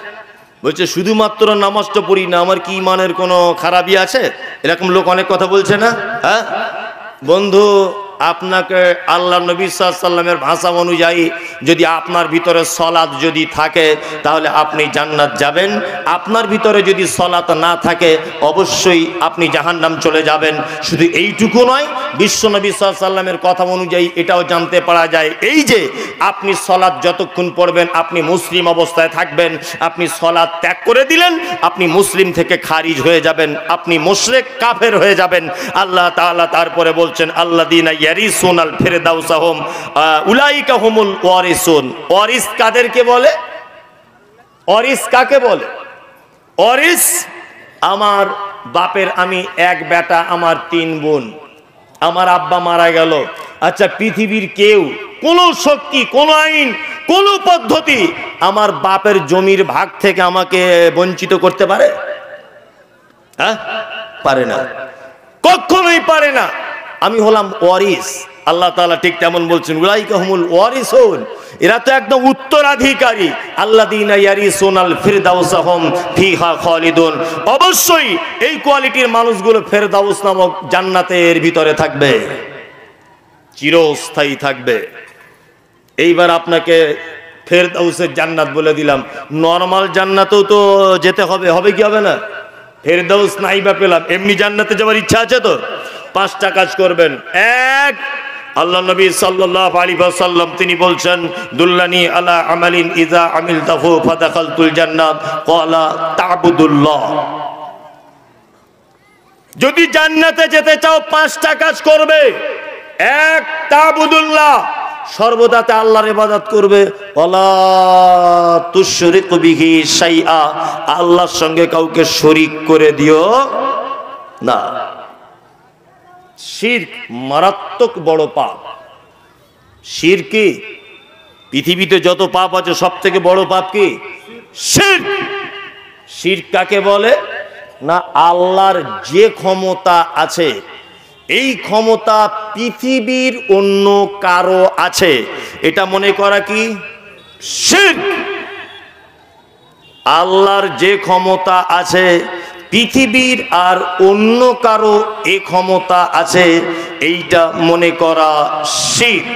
বলছে শুধুমাত্র নামাজটা পড়ি না, আমার কি ইমানের কোনো খারাপই আছে? এরকম লোক অনেক কথা বলছে না? হ্যাঁ বন্ধু, আপনাকে আল্লাহ নবী সাল্লাল্লাহু আলাইহি ওয়াসাল্লামের ভাষা অনুযায়ী যদি আপনার ভিতরে সলাত যদি থাকে তাহলে আপনি জান্নাত যাবেন, আপনার ভিতরে যদি সলাত না থাকে অবশ্যই আপনি জাহান্নাম চলে যাবেন। শুধু এইটুকু নয়, বিশ্ব নবী সাল্লাল্লাহু আলাইহি ওয়াসাল্লামের কথা অনুযায়ী এটাও জানতে পারা যায়, এই যে আপনি সলাত যতক্ষণ পড়বেন আপনি মুসলিম অবস্থায় থাকবেন, আপনি সলাত ত্যাগ করে দিলেন আপনি মুসলিম থেকে খারিজ হয়ে যাবেন, আপনি মুশরিক কাফের হয়ে যাবেন। আল্লাহ তাআলা তারপরে বলছেন আল্লাযীনা ইয়ারিসুনাল ফিরদাউসা হুম উলাইকা হুমুল ওয়ারিসুন। ওয়ারিস কাদেরকে বলে? ওয়ারিস কাকে বলে? ওয়ারিস আমার বাপের আমি এক বেটা, আমার 3 বোন, আমার আব্বা মারা গেল। আচ্ছা, পৃথিবীর কেউ কোন শক্তি, কোন আইন, কোন পদ্ধতি আমার বাপের জমির ভাগ থেকে আমাকে বঞ্চিত করতে পারে? হ্যাঁ, পারে না, কখনোই পারে না। আমি হলাম ওয়ারিস। আল্লাহ তাআলা ঠিক তেমন বলছেন উলাইকা হুমুল ওয়ারিসুন, এরা তো একদম উত্তরাধিকারী। আল্লাযীনা ইয়ারিসুনাল ফিরদাউসা হুম ফিহা খালিদুন। অবশ্যই এই কোয়ালিটির মানুষগুলো ফেরদাউস নামক জান্নাতের ভিতরে থাকবে, চিরস্থায়ী থাকবে। এইবার আপনাকে ফেরদাউসের জান্নাত বলে দিলাম, নরমাল জান্নাতেও তো যেতে হবে, হবে কি হবে না? ফেরদাউস নাই বা পেলাম, এমনি জান্নাতে যাওয়ার ইচ্ছা আছে তো 5টা কাজ করবেন। এক, আল্লাহ নবী সাল্লাল্লাহু আলাইহি ওয়াসাল্লাম তিনি বলছেন দুল্লানি আলা আমালিন ইযা আমিলতাহু ফাদাখালতুল জান্নাত ক্বালা তা'বুদুল্লাহ। যদি জান্নাতে যেতে চাও 5টা কাজ করবে। এক, তা'বুদুল্লাহ, সর্বদাতে আল্লাহর ইবাদত করবে। ওয়ালা তুশরিকু বিহি শাইআ, আল্লাহর সঙ্গে কাউকে শরীক করে দিও না। শিরক মারাত্মক বড় পাপ। শিরক কি? পৃথিবীতে যত পাপ আছে সব থেকে বড় পাপ কি? শিরক। শিরক কাকে বলে না, আল্লাহর যে ক্ষমতা আছে এই ক্ষমতা পৃথিবীর অন্য কারো আছে এটা মনে করা কি শিরক। আল্লাহর যে ক্ষমতা আছে পৃথিবীর আর অন্য কারো এই ক্ষমতা আছে এইটা মনে করা শিরক।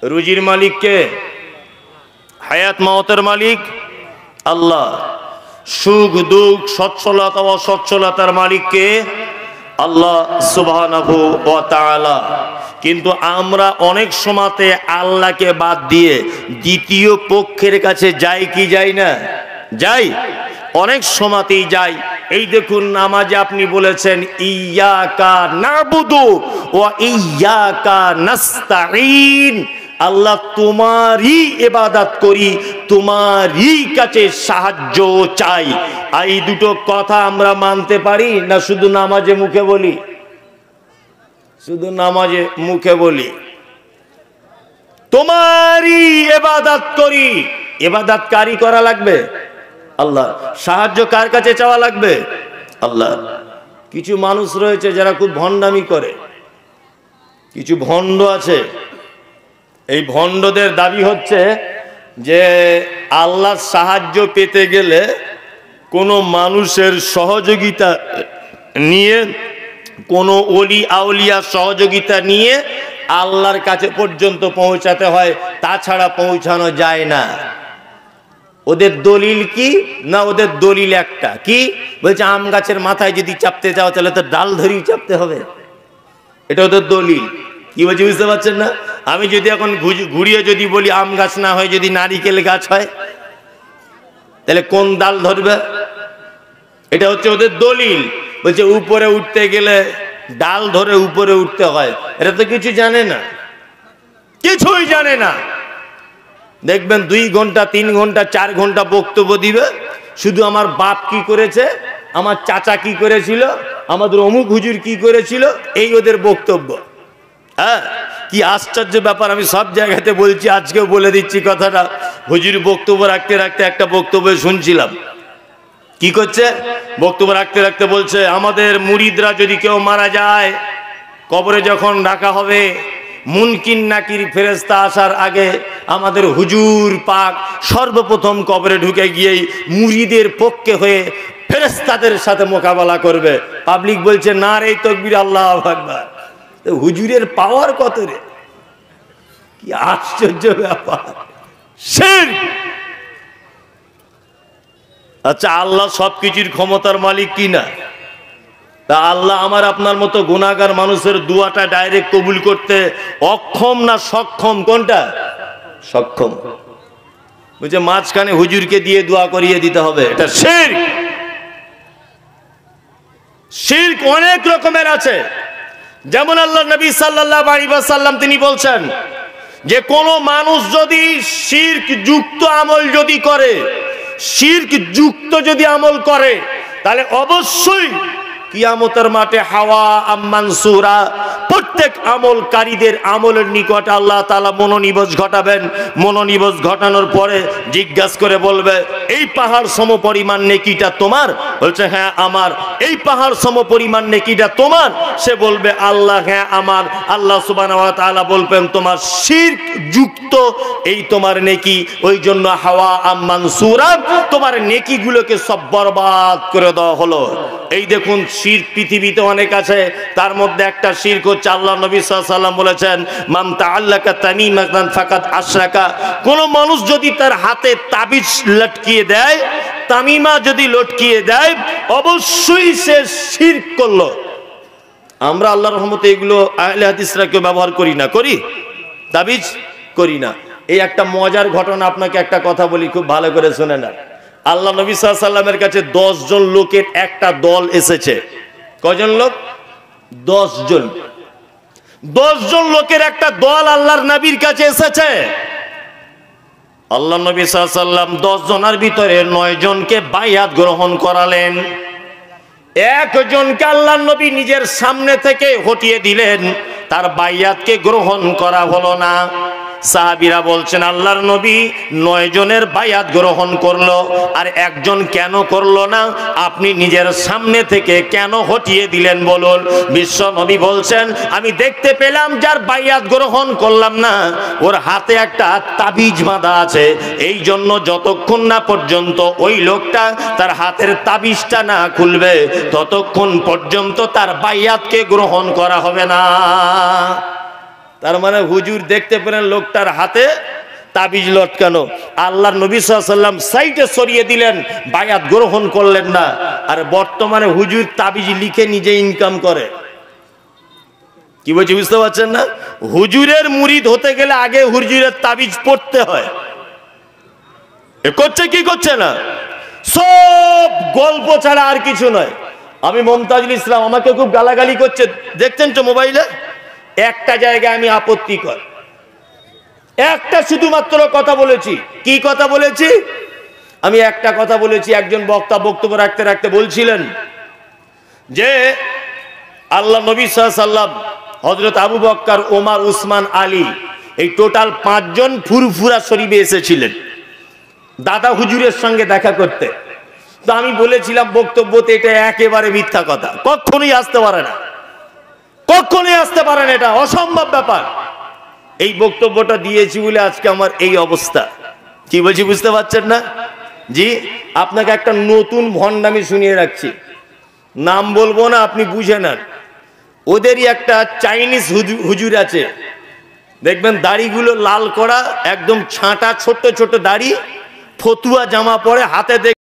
রুজির মালিক কে? হায়াত মাওতের মালিক আল্লাহ। সুখ দুঃখ সচ্ছলতা অসচ্ছলতার মালিক কে? আল্লাহ সুবহানাহু ওয়া তাআলা। কিন্তু আমরা অনেক সময়তে আল্লাহকে বাদ দিয়ে দ্বিতীয় পক্ষের কাছে যাই কি যাই না? যাই, অনেক সময়তেই যাই। এই দেখুন নামাজে আপনি বলেছেন ইয়্যাকা না'বুদু ওয়া ইয়্যাকা নাস্তাঈন, আল্লাহ তোমারই ইবাদত করি, তোমারই কাছে সাহায্য চাই। এই দুটো কথা আমরা মানতে পারি না শুধু নামাজে মুখে বলি? শুধু নামাজে মুখে বলি তোমারই ইবাদত করি। ইবাদত কারি করা লাগবে আল্লাহ। সাহায্য কার কাছে চাওয়া লাগবে? আল্লাহ। কিছু মানুষ রয়েছে যারা খুব ভণ্ডামি করে, কিছু ভণ্ড আছে। এই ভণ্ডদের দাবি হচ্ছে যে আল্লাহর সাহায্য পেতে গেলে কোনো মানুষের সহযোগিতা নিয়ে, কোনো ওলি আউলিয়া সহযোগিতা নিয়ে আল্লাহর কাছে পর্যন্ত পৌঁছাতে হয়, তাছাড়া পৌঁছানো যায় না। ওদের দলিল কি না? ওদের দলিল একটা কি বলছে, আম গাছের মাথায় যদি চাপতে চাও তাহলে তো ডাল ধরেই চাপতে হবে। এটা ওদের দলিল। কি বলছি বুঝতে পারছেন না? আমি যদি এখন ঘুরিয়ে যদি বলি আম গাছ না হয় যদি নারিকেল গাছ হয় তাহলে কোন ডাল ধরবে? এটা হচ্ছে ওদের দলিল। বলছে উপরে উঠতে গেলে ডাল ধরে উপরে উঠতে হয়। এটা তো কিছু জানে না, কিছুই জানে না। দেখবেন 2 ঘন্টা 3 ঘন্টা 4 ঘন্টা বক্তব্য দিবে, শুধু আমার বাপ কি করেছে, আমার চাচা কি করেছিল, আমাদের অমুক হুজুর কি করেছিল, এই ওদের বক্তব্য। হ্যাঁ, কি আশ্চর্য ব্যাপার। আমি সব জায়গাতে বলছি, আজকেও বলে দিচ্ছি কথাটা। হুজুর বক্তব্য রাখতে রাখতে একটা বক্তব্য শুনছিলাম, কি করছে, বক্তব্য রাখতে রাখতে বলছে আমাদের মুরিদরা যদি কেউ মারা যায় কবরে যখন রাখা হবে, মুনকির নাকির ফেরেশতা আসার আগে আমাদের হুজুর পাক সর্বপ্রথম কবরে ঢুকে গিয়েই মুরিদের পক্ষে হয়ে ফেরেশতাদের সাথে মোকাবেলা করবে। পাবলিক বলছে নারে তাকবীর, আল্লাহু আকবার। হুজুরের পাওয়ার কত রে, কি আশ্চর্য ব্যাপার। শিরক। আচ্ছা, আল্লাহ সবকিছুর ক্ষমতার মালিক কি না? তা আল্লাহ আমার আপনার মতো গুনাহগার মানুষের দোয়াটা ডাইরেক্ট কবুল করতে অক্ষম না সক্ষম? কোনটা? সক্ষম। বুঝে মাঝখানে হুজুরকে দিয়ে দোয়া করিয়ে দিতে হবে, এটা শিরক। শিরক অনেক রকমের আছে। যেমন আল্লাহ নবী সাল্লাল্লাহু আলাইহি ওয়াসাল্লাম তিনি বলছেন যে কোন মানুষ যদি শিরক যুক্ত আমল যদি করে, শিরক যুক্ত যদি আমল করে, তাহলে অবশ্যই কিয়ামতের মাঠে হাওয়া মানসুরা, প্রত্যেক আমলকারীদের আমলের নিকট আল্লাহ তাআলা মনোনিবেশ ঘটাবেন। মনোনিবেশ ঘটানোর পরে জিজ্ঞাসা করে বলবে, এই পাহাড় সম পরিমাণ নেকিটা তোমার? বলছে হ্যাঁ আমার। এই পাহাড় সম পরিমাণ নেকিটা তোমার? সে বলবে আল্লাহ হ্যাঁ আমার। আল্লাহ সুবহানাহু ওয়া তাআলা বলবেন তোমার শিরক যুক্ত এই তোমার নেকি, ওই জন্য হাওয়া মানসুরা, তোমার নেকিগুলোকে সব বরবাদ করে দেওয়া হলো। এই দেখুন শিরক পৃথিবীতে অনেক আছে, তার মধ্যে একটা শিরক হচ্ছে আল্লাহ নবী সাল্লাল্লাহু আলাইহি ওয়াসাল্লাম বলেছেন মান তাআল্লাকা তামিমাতান ফাকাদ আশরাকা। কোন মানুষ যদি তার হাতে তাবিজ লটকিয়ে দেয়, তামিমা যদি লটকিয়ে দেয়, অবশ্যই সে শিরক করলো। আমরা আল্লাহর রহমতে এগুলো আহলে হাদিসরা কেউ ব্যবহার করি না, করি? তাবিজ করি না। এই একটা মজার ঘটনা আপনাকে একটা কথা বলি, খুব ভালো করে শুনে না। আল্লাহ নবী সাল্লাল্লাহু আলাইহি ওয়াসাল্লামের কাছে 10 জন লোকের একটা দল এসেছে। কয়জন লোক? 10 জন। 10 জন লোকের একটা দল আল্লাহর নবীর কাছে এসেছে। আল্লাহ নবী সাল্লাল্লাহু আলাইহি ওয়াসাল্লাম 10 জনের ভিতরে 9 জনকে বায়াত গ্রহণ করালেন। একজনকে আল্লাহর নবী নিজের সামনে থেকে হটিয়ে দিলেন, তার বায়াতকে গ্রহণ করা হলো না। সাহাবীরা বলছেন আল্লাহর নবী 9 জনের বায়াত গ্রহণ করলো, আর একজন কেন করলো না? আপনি নিজের সামনে থেকে কেন হটিয়ে দিলেন বলুন? বিশ্ব নবী বলছেন আমি দেখতে পেলাম যার বায়াত গ্রহণ করলাম না, ওর হাতে একটা তাবিজ বাঁধা আছে। এই জন্য যতক্ষণ না পর্যন্ত ওই লোকটা তার হাতের তাবিজটা না খুলবে, ততক্ষণ পর্যন্ত তার বায়াতকে গ্রহণ করা হবে না। তার মানে হুজুর দেখতে পেলেন লোকটার হাতে তাবিজ লটকানো, আল্লাহর নবী সাল্লাল্লাহু আলাইহি ওয়াসাল্লাম সাইডে সরিয়ে দিলেন, বায়াত গ্রহণ করলেন না। আর বর্তমানে হুজুর তাবিজ লিখে নিজে ইনকাম করে। কি বলছি বুঝতে পারছেন না? হুজুরের মুরিদ হতে গেলে আগে হুজুরের তাবিজ পড়তে হয়। এ করছে কি করছে না, সব গল্প ছাড়া আর কিছু নয়। আমি মুমতাজুল ইসলাম, আমাকে খুব গালাগালি করছে, দেখছেন তো মোবাইলে। একটা জায়গায় আমি আপত্তিকর একটা শুধুমাত্র কথা বলেছি। কি কথা বলেছি? আমি একটা কথা বলেছি। একজন বক্তা বক্তব্য রাখতে রাখতে বলছিলেন যে আল্লাহ নবী সাল্লাল্লাহু আলাইহি ওয়াসাল্লাম, হযরত আবু বকর, ওমর, উসমান, আলী, এই টোটাল 5 জন ফুরফুরা শরীফে এসেছিলেন দাদা হুজুরের সঙ্গে দেখা করতে। তো আমি বলেছিলাম বক্তব্যতে এটা একেবারে মিথ্যা কথা, কখনোই আসতে পারে না, কখনোই আসতে পারে না, এটা অসম্ভব ব্যাপার। এই বক্তব্যটা দিয়েছি বলে আজকে আমার এই অবস্থা। কি বলছি বুঝতে পারছেন না? জি, আপনাকে একটা নতুন ভণ্ডামি শুনিয়ে রাখছি, নাম বলবো না, আপনি বুঝে নেন। ওদেরই একটা চাইনিজ হুজুর আছে, দেখবেন দাড়িগুলো লাল করা, একদম ছাঁটা, ছোট ছোট দাড়ি, ফতুয়া জামা পরে, হাতে